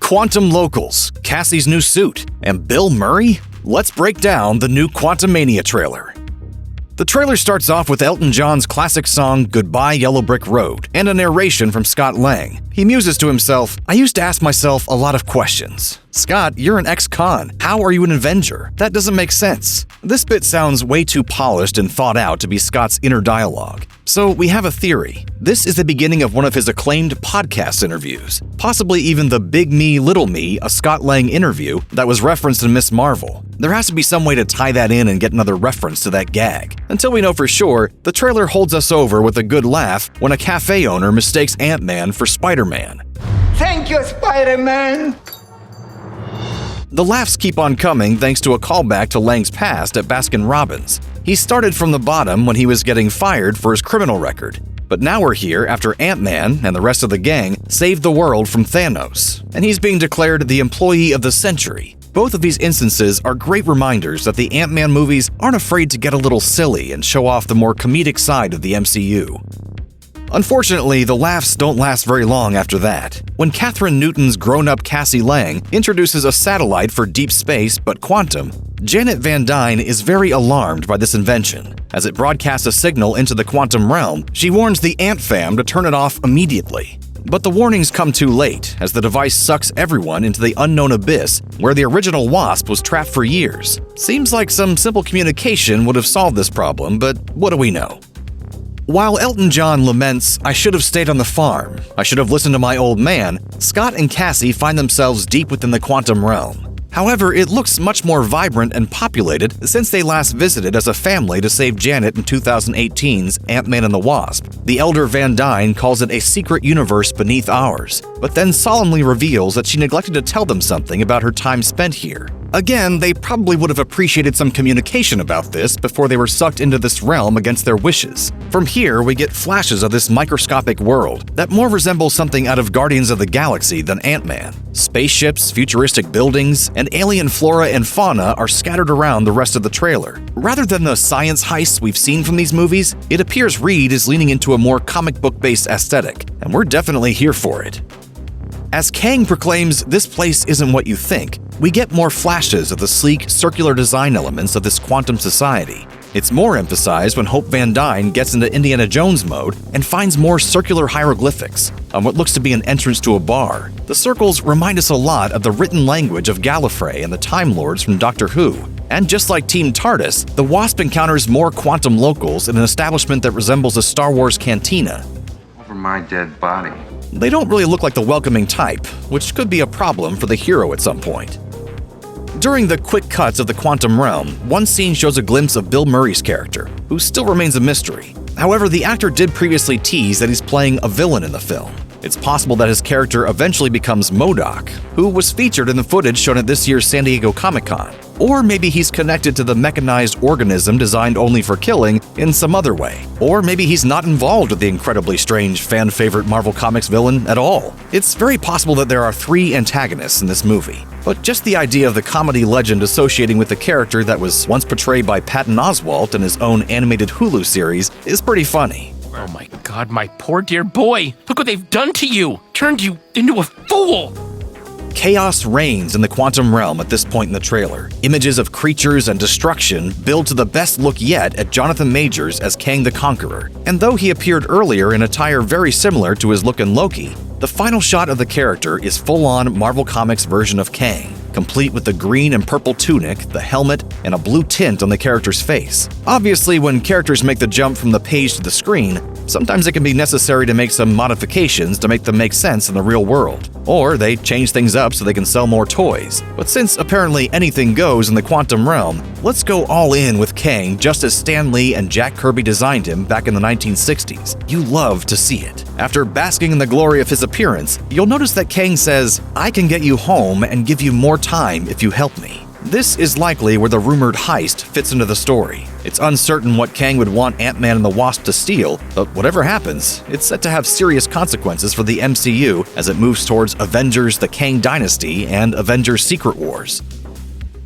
Quantum locals, Cassie's new suit, and Bill Murray? Let's break down the new Quantumania trailer. The trailer starts off with Elton John's classic song Goodbye Yellow Brick Road and a narration from Scott Lang. He muses to himself, "I used to ask myself a lot of questions. Scott, you're an ex-con. How are you an Avenger? That doesn't make sense." This bit sounds way too polished and thought out to be Scott's inner dialogue. So we have a theory. This is the beginning of one of his acclaimed podcast interviews, possibly even the Big Me, Little Me, a Scott Lang interview that was referenced in Ms. Marvel. There has to be some way to tie that in and get another reference to that gag. Until we know for sure, the trailer holds us over with a good laugh when a cafe owner mistakes Ant-Man for Spider-Man. Thank you, Spider-Man! The laughs keep on coming thanks to a callback to Lang's past at Baskin-Robbins. He started from the bottom when he was getting fired for his criminal record. But now we're here after Ant-Man and the rest of the gang saved the world from Thanos, and he's being declared the employee of the century. Both of these instances are great reminders that the Ant-Man movies aren't afraid to get a little silly and show off the more comedic side of the MCU. Unfortunately, the laughs don't last very long after that. When Catherine Newton's grown-up Cassie Lang introduces a satellite for deep space but quantum, Janet Van Dyne is very alarmed by this invention. As it broadcasts a signal into the quantum realm, she warns the Ant Fam to turn it off immediately. But the warnings come too late, as the device sucks everyone into the unknown abyss where the original Wasp was trapped for years. Seems like some simple communication would have solved this problem, but what do we know? While Elton John laments, "I should have stayed on the farm, I should have listened to my old man," Scott and Cassie find themselves deep within the quantum realm. However, it looks much more vibrant and populated since they last visited as a family to save Janet in 2018's Ant-Man and the Wasp. The elder Van Dyne calls it a secret universe beneath ours, but then solemnly reveals that she neglected to tell them something about her time spent here. Again, they probably would have appreciated some communication about this before they were sucked into this realm against their wishes. From here, we get flashes of this microscopic world that more resembles something out of Guardians of the Galaxy than Ant-Man. Spaceships, futuristic buildings, and alien flora and fauna are scattered around the rest of the trailer. Rather than the science heists we've seen from these movies, it appears Reed is leaning into a more comic book-based aesthetic, and we're definitely here for it. As Kang proclaims, "This place isn't what you think," we get more flashes of the sleek, circular design elements of this quantum society. It's more emphasized when Hope Van Dyne gets into Indiana Jones mode and finds more circular hieroglyphics on what looks to be an entrance to a bar. The circles remind us a lot of the written language of Gallifrey and the Time Lords from Doctor Who. And just like Team TARDIS, the Wasp encounters more quantum locals in an establishment that resembles a Star Wars cantina. Over my dead body. They don't really look like the welcoming type, which could be a problem for the hero at some point. During the quick cuts of the quantum realm, one scene shows a glimpse of Bill Murray's character, who still remains a mystery. However, the actor did previously tease that he's playing a villain in the film. It's possible that his character eventually becomes MODOK, who was featured in the footage shown at this year's San Diego Comic-Con. Or maybe he's connected to the mechanized organism designed only for killing in some other way. Or maybe he's not involved with the incredibly strange fan-favorite Marvel Comics villain at all. It's very possible that there are 3 antagonists in this movie. But just the idea of the comedy legend associating with the character that was once portrayed by Patton Oswalt in his own animated Hulu series is pretty funny. Oh my god, my poor dear boy! Look what they've done to you! Turned you into a fool! Chaos reigns in the quantum realm at this point in the trailer. Images of creatures and destruction build to the best look yet at Jonathan Majors as Kang the Conqueror. And though he appeared earlier in attire very similar to his look in Loki, the final shot of the character is full-on Marvel Comics version of Kang, complete with the green and purple tunic, the helmet, and a blue tint on the character's face. Obviously, when characters make the jump from the page to the screen, sometimes it can be necessary to make some modifications to make them make sense in the real world. Or they change things up so they can sell more toys. But since apparently anything goes in the quantum realm, let's go all in with Kang just as Stan Lee and Jack Kirby designed him back in the 1960s. You love to see it. After basking in the glory of his appearance, you'll notice that Kang says, "I can get you home and give you more time if you help me." This is likely where the rumored heist fits into the story. It's uncertain what Kang would want Ant-Man and the Wasp to steal, but whatever happens, it's set to have serious consequences for the MCU as it moves towards Avengers: The Kang Dynasty and Avengers: Secret Wars.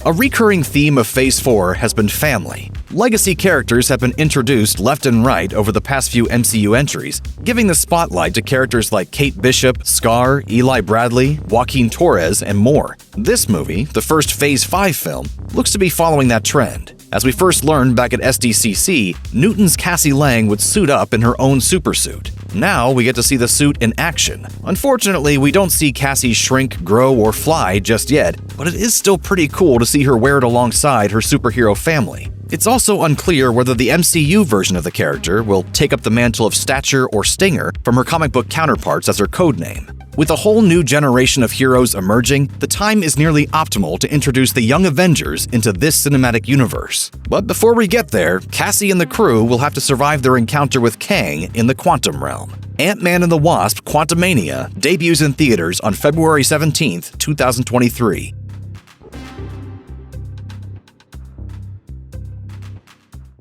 A recurring theme of Phase 4 has been family. Legacy characters have been introduced left and right over the past few MCU entries, giving the spotlight to characters like Kate Bishop, Scar, Eli Bradley, Joaquin Torres, and more. This movie, the first Phase 5 film, looks to be following that trend. As we first learned back at SDCC, Newton's Cassie Lang would suit up in her own supersuit. Now we get to see the suit in action. Unfortunately, we don't see Cassie shrink, grow, or fly just yet, but it is still pretty cool to see her wear it alongside her superhero family. It's also unclear whether the MCU version of the character will take up the mantle of Stature or Stinger from her comic book counterparts as her codename. With a whole new generation of heroes emerging, the time is nearly optimal to introduce the Young Avengers into this cinematic universe. But before we get there, Cassie and the crew will have to survive their encounter with Kang in the quantum realm. Ant-Man and the Wasp: Quantumania debuts in theaters on February 17, 2023.